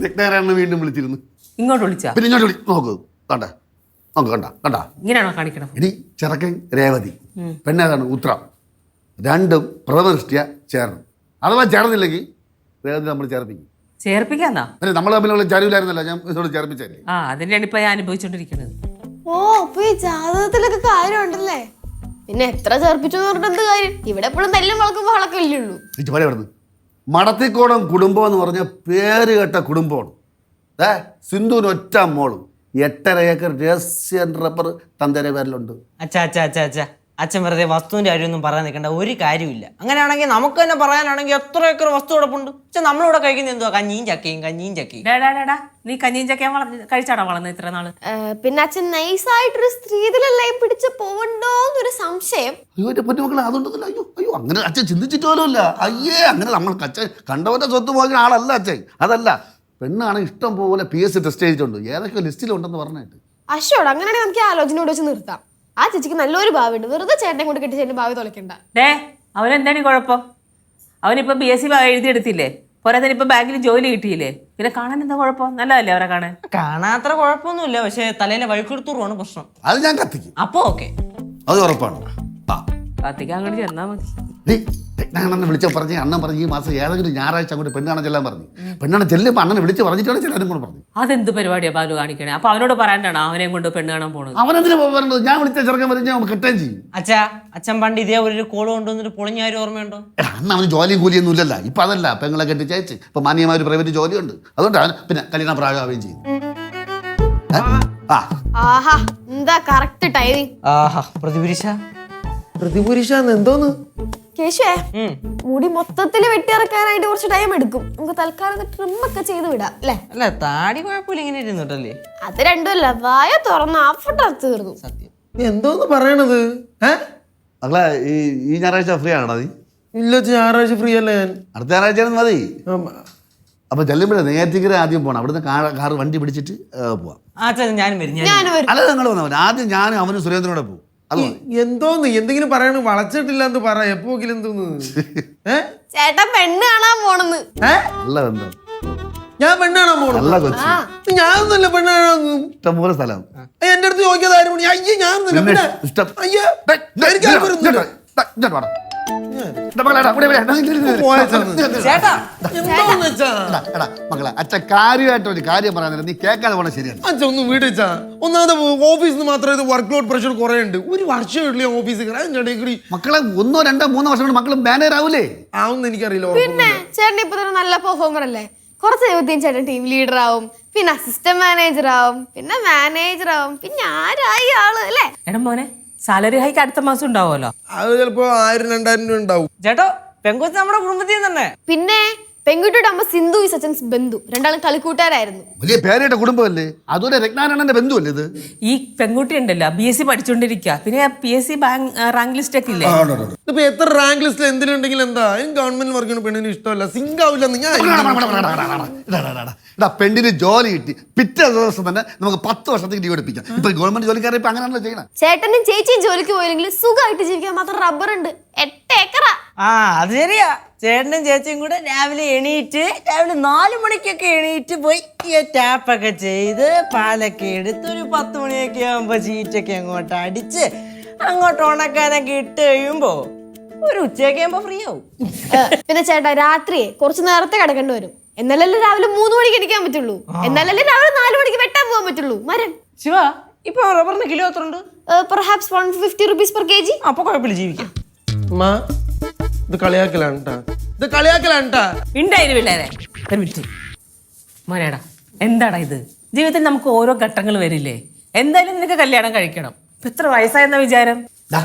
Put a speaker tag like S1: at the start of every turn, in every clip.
S1: രത്നാകരനെ വീണ്ടും വിളിച്ചിരുന്നു.
S2: ഇങ്ങോട്ട് വിളിച്ചാ?
S1: പിന്നെ ഇങ്ങോട്ട് വിളി നോക്ക്. കണ്ട നോക്ക് കണ്ട
S2: ഇങ്ങനെയാണോ കാണിക്കണം?
S1: ഇനി ചെറുക്കൻ രേവതി, പെണ്ണേതാണ് ഉത്രം. രണ്ടും പ്രഥമദൃഷ്ടിയ ചേർന്നു. അഥവാ ചേർന്നില്ലെങ്കിൽ രേവതി നമ്മൾ ചേർപ്പിക്കും.
S2: ചേർപ്പിക്കാന്നാ?
S1: അല്ലെ നമ്മൾ തമ്മിലുള്ള ചരിവിലായിരുന്നല്ലോ, ഞാൻ ഇതോട് ചേർപ്പിച്ചല്ലേ.
S2: അതിനാണ് ഇപ്പൊ ഞാൻ അനുഭവിച്ചോണ്ടിരിക്കുന്നത്.
S3: ഓ അപ്പൊ ഈ ജാതകത്തിലൊക്കെ കാര്യമുണ്ടല്ലേ? പിന്നെ എത്ര ചേർപ്പിച്ചു പറഞ്ഞിട്ട് എന്ത് കാര്യം? ഇവിടെ എപ്പോഴും നെല്ലും വളക്കും വളക്കും ഇല്ലേ ഉള്ളൂ.
S1: മടത്തിക്കോടം കുടുംബം എന്ന് പറഞ്ഞ പേര് കേട്ട കുടുംബമാണ്. സിന്ധുവിന് ഒറ്റ മോളും 8.5 ഏക്കർ രഹസ്യ റബ്ബർ തന്തേരെ പേരിലുണ്ട്.
S4: അച്ഛൻ വെറുതെ വസ്തുവിന്റെ കാര്യമൊന്നും പറയാൻ നിൽക്കേണ്ട, ഒരു കാര്യമില്ല. അങ്ങനെയാണെങ്കിൽ നമുക്ക് തന്നെ പറയാനാണെങ്കിൽ എത്ര ഏക്കർ വസ്തു കിടപ്പുണ്ട്. പക്ഷെ നമ്മളിവിടെ കഴിക്കുന്നത് എന്തുവാ? കഞ്ഞിയും ചക്കയും.
S2: നീ കഞ്ഞിയും ചക്കയും കഴിച്ചാടാ വളർന്നത് ഇത്ര നാള്?
S3: പിന്നെ അച്ഛൻ നൈസായിട്ടൊരു സ്ത്രീധനെല്ലാം പിടിച്ച് പോവണ്ടോന്നൊരു സംശയം.
S1: മക്കളെ അതുകൊണ്ടല്ല. അയ്യോ അങ്ങനെ അച്ഛൻ ചിന്തിച്ചിട്ട് പോലുമില്ല. അയ്യേ അങ്ങനെ നമ്മൾ അച്ഛൻ കണ്ടവന്റെ സ്വത്ത് പോയ ആളല്ല അച്ഛൻ. അതല്ല, പെണ്ണാണ് ഇഷ്ടം പോലെ PSC ടെസ്റ്റ് ചെയ്തിട്ടുണ്ട്, ഏതൊക്കെ ലിസ്റ്റിലുണ്ടെന്ന് പറഞ്ഞിട്ട്.
S3: അശോട് അങ്ങനെയാണെങ്കിൽ നമുക്ക് ആലോചനയോട് വെച്ച് നിർത്താം. ആ ചേച്ചിക്ക് നല്ലൊരു ഭാവിയുണ്ട്, വെറുതെ ചേട്ടനെ കൊണ്ട് കെട്ടിച്ചേന്റെ ഭാവി തുളയ്ക്കണ്ട.
S2: അവനെന്താണ് കുഴപ്പം? അവനിപ്പം BSc എഴുതിയെടുത്തില്ലേ, പോരാത്തന്നെ ഇപ്പൊ ബാങ്കിൽ ജോലി കിട്ടിയില്ലേ, പിന്നെ കാണാൻ എന്താ കുഴപ്പം? നല്ലതല്ലേ അവരെ കാണാൻ?
S4: കാണാത്ര കുഴപ്പമൊന്നുമില്ല, പക്ഷെ തലയിലെ വഴുക്കെടുത്തൂറാണ് പ്രശ്നം.
S1: അത് ഞാൻ കത്തിക്കും.
S4: അപ്പൊ ഓക്കെ,
S1: അത് ഉറപ്പാണ്.
S2: കത്തിക്കാൻ അങ്ങോട്ട് ചെന്നാ മതി.
S1: രത്നാകരനെ വിളിച്ച പറഞ്ഞ് അണ്ണൻ പറഞ്ഞ് ഈ മാസം ഏതെങ്കിലും ഞായറാഴ്ച അങ്ങോട്ട് പെണ്ണാണ് ചെല്ലാൻ പറഞ്ഞു. പെണ്ണാണ് ചെല്ലുമ്പോൾ അണ്ണനെ വിളിച്ച് പറഞ്ഞിട്ടാണ് ചെല്ലാനും കൂടെ പറഞ്ഞു.
S2: അതെന്ത് പരിപാടിയാ ബാലു കാണിക്കണേ? അപ്പൊ അവനോട് പറയാനാണ് അവനെയും കൊണ്ട് പെണ്ണ് കാണാൻ പോണത്?
S1: അവനെന്തിനാ പറഞ്ഞത്? ഞാൻ വിളിച്ച ചെറുക്കൻ പറഞ്ഞ് ഞാൻ കിട്ടുകയും ചെയ്യും.
S4: അച്ഛൻ പണ്ട് ഇതേ ഒരു കോള് കൊണ്ടുവന്നിട്ട് പൊളിഞ്ഞാരും ഓർമ്മയുണ്ടോ?
S1: അന്ന് അവന് ജോലിയും കൂലിയൊന്നും ഇല്ലല്ല. ഇപ്പൊ അതല്ല, പെങ്ങളെ കെട്ടിച്ചയച്ച് ഇപ്പൊ മാന്യമായ ഒരു പ്രൈവറ്റ് ജോലിയുണ്ട്. അതുകൊണ്ടാണ് പിന്നെ കല്യാണ പ്രായമാവുകയും ചെയ്യും.
S3: ആഹാ എന്താ കറക്റ്റ് ടൈമിങ്.
S5: പ്രതിപുരുഷാന്ന് എന്തോന്ന്
S3: കേശുവേ, മുടി മൊത്തത്തില് വെട്ടിയിറക്കാനായിട്ട് കുറച്ച് ടൈം എടുക്കും. നമുക്ക് തൽക്കാലം ട്രിം ഒക്കെ ചെയ്ത് വിടാം അല്ലേ?
S4: അല്ല, താടി കുഴപ്പമില്ല, ഇങ്ങനെ ഇരുന്നിട്ടല്ലേ.
S3: അത് രണ്ടുമല്ല, വായ തുറന്ന് അഫട്ട് തീർന്നു.
S4: സത്യം.
S5: എന്തോന്ന് പറയണത്?
S1: മക്കളെ ഈ ഞായറാഴ്ച ഫ്രീ ആണോ? നീ
S5: ഇല്ല, ഞായറാഴ്ച ഫ്രീ അല്ല. ഞാൻ
S1: അടുത്ത ഞായറാഴ്ച മതി. അപ്പൊ ചെല്ലുമ്പോഴേ നേരത്തേക്ക് ആദ്യം പോകണം. അവിടുന്ന് കാറ് വണ്ടി പിടിച്ചിട്ട് പോവാം.
S4: ഞാനും വരും.
S1: അല്ല, നിങ്ങൾ വന്നവൻ ആദ്യം ഞാനും അവനും സുരേന്ദ്രനോടെ പോകും.
S5: എന്തോന്ന് എന്തെങ്കിലും പറയണ വളച്ചിട്ടില്ല എന്ന് പറ. എപ്പോങ്കിലും എന്തോന്ന്?
S3: ചേട്ടൻ പെണ്ണ് കാണാൻ പോണെന്ന്.
S1: നല്ല ബന്ധം.
S5: ഞാൻ പെണ്ണ് കാണാൻ പോണു? ഞാനൊന്നുമല്ല പെണ്ണ് കാണാൻ.
S1: ഇഷ്ടംപോലെ സ്ഥലം.
S5: എന്റെ അടുത്ത് ചോദിക്കാതെ ആരും മണി. അയ്യേ, ഞാനൊന്നുമില്ല.
S1: മക്കളെ അച്ഛൻ കാര്യമായിട്ട് ഒരു കാര്യം പറയാൻ നീ കേൾക്കാതെ പോണ ശരിയാണ്.
S5: അച്ഛൻ ഒന്ന് വീട് വെച്ചാ ഒന്നാമത് ഓഫീസിൽ നിന്ന് മാത്രം ഇത് വർക്ക് ലോഡ് പ്രഷർ കുറെ ഉണ്ട്. ഒരു വർഷം ഓഫീസിൽ
S1: മക്കളെ 1, 2, 3 വർഷം കൊണ്ട് മക്കളും ബാനർ ആവൂലേ?
S5: ആവുന്ന എനിക്കറിയില്ല.
S3: പിന്നെ ചേട്ടൻ ഇപ്പൊ തന്നെ നല്ല പെർഫോമർ അല്ലേ? കുറച്ച് കഴിയുമ്പോഴത്തേക്കും ചേട്ടൻ ടീം ലീഡർ ആവും, പിന്നെ അസിസ്റ്റന്റ് മാനേജർ ആവും, പിന്നെ മാനേജർ ആവും, പിന്നെ ആരായി ആള് അല്ലേ?
S2: എടാ മോനെ, സാലറി ഹൈക്ക് അടുത്ത മാസം ഉണ്ടാവുമല്ലോ.
S5: അത് ചിലപ്പോ 1000-2000 രൂപ ഉണ്ടാവും.
S4: ചേട്ടോ, പെങ്കൊച്ച് നമ്മുടെ കുടുംബത്തിൽ തന്നെ.
S3: പിന്നെ പെൺകുട്ടിയുടെ അമ്മ സിന്ധു ഈ സച്ചൻസ് ബന്ധു, രണ്ടാളും കളിക്കൂട്ടുകാരായിരുന്നു.
S1: വലിയ പേരുടെ കുടുംബമല്ലേ? അതുപോലെ രത്നാകരന്റെ ബന്ധുവല്ലേ ഇത്?
S2: ഈ പെൺകുട്ടി ഉണ്ടല്ലോ BSc പഠിച്ചോണ്ടിരിക്കുക, പിന്നെ PSC റാങ്ക് ലിസ്റ്റ് ഒക്കെ ഇല്ലേ?
S5: ഇപ്പൊ എത്ര റാങ്ക് ലിസ്റ്റിൽ എന്തിനുണ്ടെങ്കിലും എന്താ? ഗവൺമെന്റ് വർക്കിന് പെണ്ണിന് ഇഷ്ടമല്ല, സിങ്ക് ആവില്ല.
S1: പെണ്ണിന് ജോലി കിട്ടി പിറ്റേ ദിവസം തന്നെ നമുക്ക് 10 വർഷത്തേക്ക് ലീവ് എടുപ്പിക്കാം. ഇപ്പൊ ഗവൺമെന്റ് ജോലിക്കാരെ ഇപ്പൊ അങ്ങനെയാണല്ലോ ചെയ്യണം.
S3: ചേട്ടനും ചേച്ചിയും ജോലിക്ക് പോയില്ലെങ്കിൽ സുഖമായിട്ട് ജീവിക്കാൻ മാത്രം റബ്ബർ ഉണ്ട്. 8 ഏക്കറാ.
S4: അത് ശരിയാ. ചേട്ടനും ചേച്ചിയും കൂടെ രാവിലെ 4 മണിക്കൊക്കെ എണീറ്റ് പോയി ടാപ്പൊക്കെ ചെയ്ത് പാലൊക്കെ എടുത്ത് ഒരു 10 മണിയൊക്കെ ആകുമ്പോ ചീറ്റൊക്കെ അങ്ങോട്ട് അടിച്ച് അങ്ങോട്ട് ഉണക്കാനൊക്കെ ഇട്ട് കഴിയുമ്പോ ഒരു ഉച്ചയൊക്കെ ആകുമ്പോ ഫ്രീ ആവും.
S3: പിന്നെ ചേട്ടാ രാത്രിയെ കുറച്ച് നേരത്തെ കിടക്കേണ്ടി വരും. എന്നാലല്ലേ രാവിലെ 3 മണിക്ക് എണീക്കാൻ പറ്റുള്ളൂ. എന്നാലല്ലേ രാവിലെ 4 മണിക്ക് വെട്ടാൻ പോകാൻ പറ്റുള്ളൂ. മരം
S4: ശിവ, ഇപ്പൊ റബ്ബറിന് കിലോ എത്ര ഉണ്ട്?
S3: Perhaps 150 rupees per kg.
S4: അപ്പൊ കുഴപ്പമില്ല, ജീവിക്കാം.
S5: ഇത് കളിയാക്കലാണ്. ഇത് കളിയാക്കലാണ്.
S2: ഉണ്ടായിരുന്നു പിള്ളേരെ. ഒരു മിനിറ്റ് മോനേടാ, എന്താടാ ഇത്? ജീവിതത്തിൽ നമുക്ക് ഓരോ ഘട്ടങ്ങൾ വരില്ലേ? എന്തായാലും നിനക്ക് കല്യാണം കഴിക്കണം. ഇപ്പൊ എത്ര വയസ്സായെന്ന വിചാരം?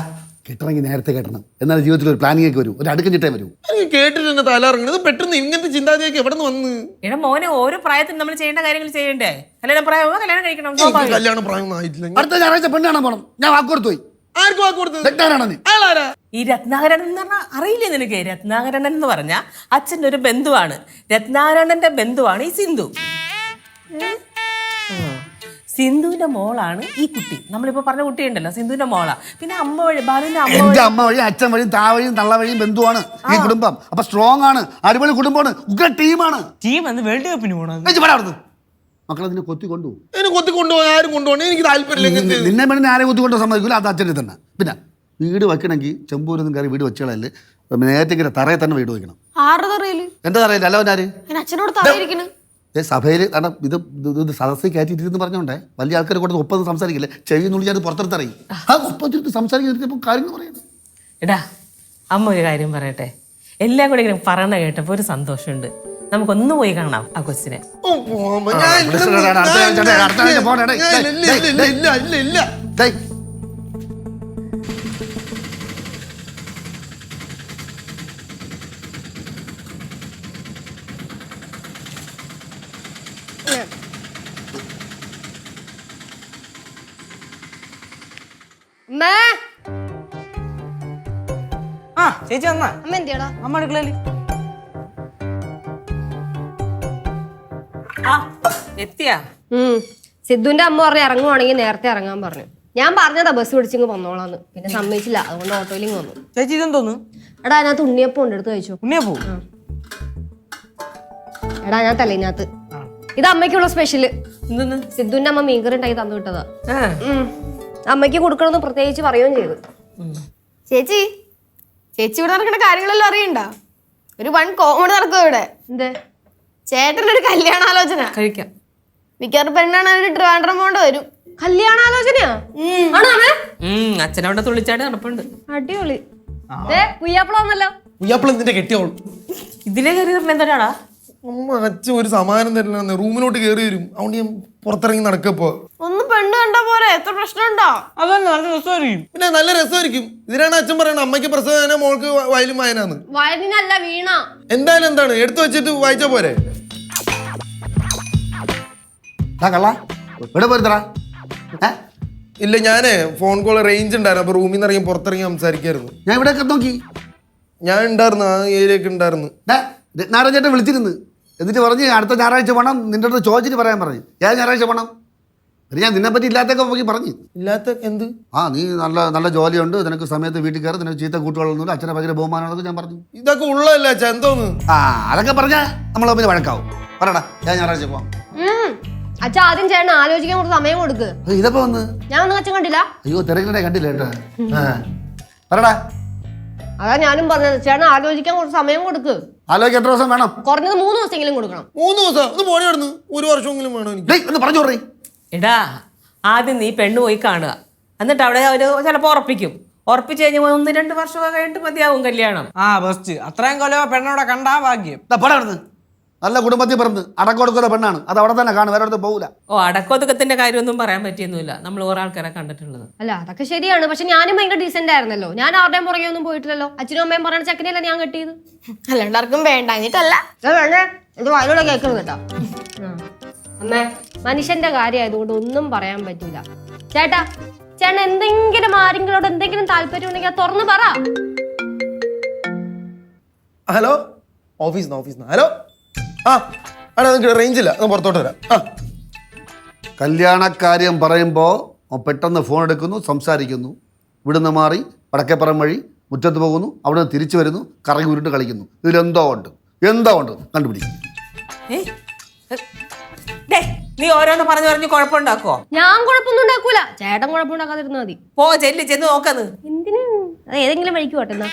S1: കിട്ടണമെങ്കിൽ നേരത്തെ കെട്ടണം. എന്നാൽ ജീവിതത്തിൽ ഒരു പ്ലാനിങ് ഒക്കെ വരും, ഒരു അടുക്കം ചിട്ടേ വരും.
S5: കേട്ടിട്ട് തന്നെ തലയിറങ്ങുന്നത് പെട്ടെന്ന് ഇങ്ങനത്തെ ചിന്താഗതിയൊക്കെ എവിടെ നിന്ന് വന്ന്?
S2: എടാ മോനെ, ഓരോ പ്രായത്തിൽ നമ്മൾ ചെയ്യേണ്ട കാര്യങ്ങൾ ചെയ്യണ്ടേ? കല്യാണം പ്രായമോ കല്യാണം കഴിക്കണം.
S5: കല്യാണം പ്രായം ആയിട്ടില്ല.
S1: അടുത്ത ഞായറാഴ്ച പെണ്ണ് കാണാൻ പോകണം. ഞാൻ വാക്കുകൊടുത്തു പോയി.
S5: ആർക്ക് വാക്കുകൊടുത്തത്?
S2: ഈ രത്നാകരൻ എന്ന് പറഞ്ഞാൽ അറിയില്ലേ നിനക്ക്? രത്നാകരൻ എന്ന് പറഞ്ഞ അച്ഛൻ്റെ ഒരു ബന്ധുവാണ്. രത്നാകരന്റെ ബന്ധുവാണ് ഈ സിന്ധു. സിന്ധുവിന്റെ മോളാണ് ഈ കുട്ടി. നമ്മളിപ്പോ പറഞ്ഞ കുട്ടിയുണ്ടല്ലോ, സിന്ധുവിന്റെ മോളാ. പിന്നെ അമ്മ വഴി, ബാലുവിന്റെ അമ്മ
S1: എന്റെ അമ്മ വഴി, അച്ഛൻ വഴിയും, താ വഴിയും, തള്ള വഴിയും ബന്ധുവാണ് ഈ കുടുംബം. അപ്പൊ സ്ട്രോങ് ആണ്, അടിപൊളി കുടുംബമാണ്, ഉഗ്ര ടീമാണ്.
S4: ടീം എന്ന് വേൾഡ് കപ്പിന് പോകണം.
S1: മക്കളെ നിന്നെ കൊത്തി കൊണ്ടുപോകും.
S5: എന്നെ കൊത്തി കൊണ്ടുപോകാൻ ആരും കൊണ്ടുപോകണം, എനിക്ക് താല്പര്യമില്ല.
S1: നിന്നെ വേണ്ടി ആരെ കൊത്തി കൊണ്ടു സമ്മതിക്കില്ല, അത് അച്ഛനെ തന്നെ. പിന്നെ വീട് വെക്കണമെങ്കിൽ ചെമ്പൂരിൽ കയറി വീട് വെച്ചാലേ നേരത്തെ തറയിൽ തന്നെ വീട് വെക്കണം.
S3: ആരുടെ തറയില്?
S1: എന്റെ തറയില്ല, അല്ലവനാര്
S3: അച്ഛനോട് തറയിരിക്കണ്.
S1: സഭയിൽ കാരണം ഇത് സദസ്സിൽ കയറ്റിയിരുന്ന് പറഞ്ഞോണ്ടേ വലിയ ആൾക്കാരെ കൊണ്ട് ഒപ്പം സംസാരിക്കില്ലേ, ചെവി നുള്ളിയാൽ പുറത്തെടുത്തറിയും. ആ ഒപ്പം സംസാരിക്കുന്നപ്പോൾ കാര്യങ്ങൾ പറയുന്നത്.
S2: എടാ അമ്മ ഒരു കാര്യം പറയട്ടെ, എല്ലാം കൂടെ ഇങ്ങനെ പറയണ കേട്ടപ്പോ ഒരു സന്തോഷമുണ്ട്. നമുക്കൊന്ന് പോയി കാണാം ആ കൊച്ചിനെ.
S4: ആ ചേച്ചി വന്നാ?
S3: അമ്മ എന്തിയാടാ?
S4: അമ്മ അടുക്കളയില്.
S2: ആ എത്തിയാ?
S6: സിദ്ധുവിന്റെ അമ്മ പറഞ്ഞ് ഇറങ്ങുവാണെങ്കിൽ നേരത്തെ ഇറങ്ങാൻ പറഞ്ഞു. ഞാൻ പറഞ്ഞതാ ബസ് പിടിച്ചിങ്ങ് വന്നോളാന്ന്, പിന്നെ സമ്മതിച്ചില്ല, അതുകൊണ്ട് ഓട്ടോയിലിങ് വന്നു.
S4: ചേച്ചി ഇതെന്തോന്നു?
S6: എടാ അതിനകത്ത് ഉണ്ണിയപ്പം ഉണ്ട്, എടുത്ത് കഴിച്ചു.
S4: ഉണ്ണിയാ പോ.
S6: എടാ ഞാൻ തലേനകത്ത് ഇത് അമ്മയ്ക്കുള്ള സ്പെഷ്യല്.
S2: എന്തോന്ന്?
S6: സിദ്ധുവിന്റെ അമ്മ മീൻകറി ഉണ്ടായി തന്നു വിട്ടതാ.
S2: ആ
S6: അമ്മയ്ക്ക് കൊടുക്കണമെന്ന് പ്രത്യേകിച്ച് പറയുകയും ചെയ്തു.
S3: ചേച്ചി ഇവിടെ നടക്കുന്ന കാര്യങ്ങളെല്ലാം അറിയണ്ട. ഒരു വൺ കോമഡി നടക്കും ഇവിടെ.
S6: എന്തേ?
S3: ചേട്ടൻ്റെ ഒരു കല്യാണാലോചന.
S2: കഴിക്കാം.
S3: മിക്കവാറും പെണ്ണാണ് ഒരു ട്രിവാൻഡ്രം പോണ്ട് വരും.
S6: കല്യാണാലോചനയാ? ആണോ അമ്മേ?
S2: അച്ഛനവിടെ തുള്ളിച്ചാടി നടപ്പുണ്ട്.
S6: അടിപൊളി. പുയ്യാപ്പിള വന്നല്ലോ.
S5: ഉയ്യാപ്പിള നിന്റെ കെട്ടിയോളും.
S2: ഇതിലെ കയറി എന്താടാ?
S5: അമ്മ അച്ഛൻ ഒരു സമാധാനം തരില്ല, റൂമിലോട്ട് കയറി വരും. അതുകൊണ്ട് ഞാൻ പുറത്തിറങ്ങി നടക്കപ്പോ.
S3: ഒന്ന് പെണ്ണ് കണ്ട പോലെ എത്ര പ്രശ്നമുണ്ടോ?
S4: അതന്നെ നല്ല രസമായിരിക്കും.
S5: പിന്നെ നല്ല രസമായിരിക്കും. ഇതിനാണ് അച്ഛൻ പറയണത് അമ്മയ്ക്ക് പ്രസവന മോൾക്ക് വയലും വായനാന്ന്.
S6: വയലിനല്ല വീണ.
S5: എന്തായാലും എന്താണ് എടുത്തു വെച്ചിട്ട് വായിച്ചാ പോരെ. ഇല്ല ഞാനേ ഫോൺ കോൾ റേഞ്ച് ഉണ്ടായിരുന്നു, അപ്പൊ റൂമിൽ നിന്ന് ഇറങ്ങി പുറത്തിറങ്ങി സംസാരിക്കായിരുന്നു.
S1: ഞാൻ ഇവിടെ നോക്കി,
S5: ഞാൻ ഉണ്ടായിരുന്നു, ആ ഏരിയക്ക് ഉണ്ടായിരുന്നു.
S1: ഞായറാഴ്ച വിളിച്ചിരുന്നു, എന്നിട്ട് പറഞ്ഞ് അടുത്ത ഞായറാഴ്ച വേണം, നിന്റെ അടുത്ത് ചോദിച്ചിട്ട് പറയാൻ പറഞ്ഞു. ഏത് ഞായറാഴ്ച വേണം? പിന്നെ ഞാൻ നിന്നെ പറ്റി ഇല്ലാത്തൊക്കെ നോക്കി പറഞ്ഞു.
S5: ഇല്ലാത്ത എന്ത്?
S1: നീ നല്ല ജോലിയുണ്ട്, നിനക്ക് സമയത്ത് വീട്ടിൽ കയറി, നിനക്ക് ചീത്ത കൂട്ടുകളൊന്നുമില്ല, അച്ഛനെ ഭയങ്കര ബഹുമാനമാണെന്നൊക്കെ ഞാൻ പറഞ്ഞു.
S5: ഇതൊക്കെ ഉള്ളതല്ല അച്ഛൻ, എന്തോന്ന്?
S1: അതൊക്കെ പറഞ്ഞാൽ നമ്മൾ തമ്മിൽ വഴക്കാവും. പറയടാ, ഞാൻ ഞായറാഴ്ച പോവാം.
S6: അച്ഛൻ ആദ്യം ചേട്ടൻ ആലോചിക്കാൻ കുറച്ച് സമയം കൊടുക്ക്.
S1: ഇതപ്പോ വന്ന്
S6: ഞാൻ ഒന്നും അച്ഛൻ കണ്ടില്ല.
S1: അയ്യോ തിരക്കിടെ കണ്ടില്ല കേട്ടോ. പറയടാ.
S6: അതാ ഞാനും പറഞ്ഞത്, ചേട്ടൻ ആലോചിക്കാൻ കുറച്ച് സമയം കൊടുക്ക്.
S1: ആലോചിക്കാൻ എത്ര ദിവസം വേണം?
S6: കുറഞ്ഞത് 3 ദിവസമെങ്കിലും കൊടുക്കണം.
S5: 3 ദിവസം? ഒന്ന് പോണി കിടന്ന് 1 വർഷമെങ്കിലും വേണം എനിക്ക്.
S1: ഒന്ന് പറഞ്ഞു പറയും.
S2: എടാ ആദ്യം നീ പെണ്ണ് പോയി കാണുക, എന്നിട്ട് അവിടെ അവര് ചിലപ്പോ ഉറപ്പിച്ചു കഴിഞ്ഞാൽ 1-2 വർഷമൊക്കെ കഴിഞ്ഞിട്ട് മതിയാവും കല്യാണം.
S4: ആ ബെസ്റ്റ്. അത്രയും കൊല്ലം പെണ്ണോടെ കണ്ടാ ഭാഗ്യം.
S1: പടർന്ന് നല്ല കുടുംബത്തിൽ പറഞ്ഞ് അടക്കൊടുക്കുന്ന പെണ്ണാണ്, അത് അവിടെ തന്നെ കാണും, വേറെ അടുത്ത് പോകില്ല.
S2: അടക്കോതുക്കത്തിന്റെ കാര്യമൊന്നും പറയാൻ പറ്റിയൊന്നുമില്ല, നമ്മൾ ഓരോ ആൾക്കാരെ കണ്ടിട്ടുള്ളത്.
S6: അല്ല അതൊക്കെ ശരിയാണ്, പക്ഷെ ഞാനും ഭയങ്കര ഡീസെന്റ് ആയിരുന്നല്ലോ. ഞാൻ ആരുടെയും പുറകെ ഒന്നും പോയിട്ടില്ലല്ലോ. അച്ഛനും അമ്മയും പറയുന്ന ചെക്കനെയല്ല ഞാൻ കെട്ടിയത്.
S3: അല്ലാണ്ടാർക്കും വേണ്ടാഞ്ഞിട്ടല്ല.
S6: വേണ്ടേ ഇത് വായിലൂടെ കേൾക്കുന്നത് കേട്ടോ. അമ്മേ മനുഷ്യന്റെ കാര്യമായതുകൊണ്ട് ഒന്നും പറയാൻ പറ്റൂല. ചേട്ടാ ചേട്ടൻ എന്തെങ്കിലും ആരെങ്കിലോട് എന്തെങ്കിലും താല്പര്യം ഉണ്ടെങ്കിൽ അത് തുറന്ന് പറ.
S5: Hello, office hello. നിങ്ങൾക്ക് റേഞ്ച് ഇല്ല, പുറത്തോട്ട് വരാം.
S1: കല്യാണക്കാര്യം പറയുമ്പോൾ പെട്ടെന്ന് ഫോൺ എടുക്കുന്നു, സംസാരിക്കുന്നു, ഇവിടുന്ന് മാറി വടക്കേപ്പുറം വഴി മുറ്റത്ത് പോകുന്നു, അവിടെ നിന്ന് തിരിച്ചു വരുന്നു, കറങ്ങി ഉരുട്ട് കളിക്കുന്നു. ഇതിലെന്തോ ഉണ്ട് കണ്ടുപിടിക്കും.
S2: നീ ഓരോന്ന് പറഞ്ഞു കുഴപ്പമുണ്ടാക്കോ?
S6: ഞാൻ കുഴപ്പമൊന്നും ഉണ്ടാക്കൂല, ചേട്ടൻ കുഴപ്പമുണ്ടാക്കാതിരുന്നാ മതി.
S2: ചെന്ന് നോക്കന്ന്.
S6: എന്തിനു? അത് ഏതെങ്കിലും വഴിക്ക് പോട്ടെ എന്നാ.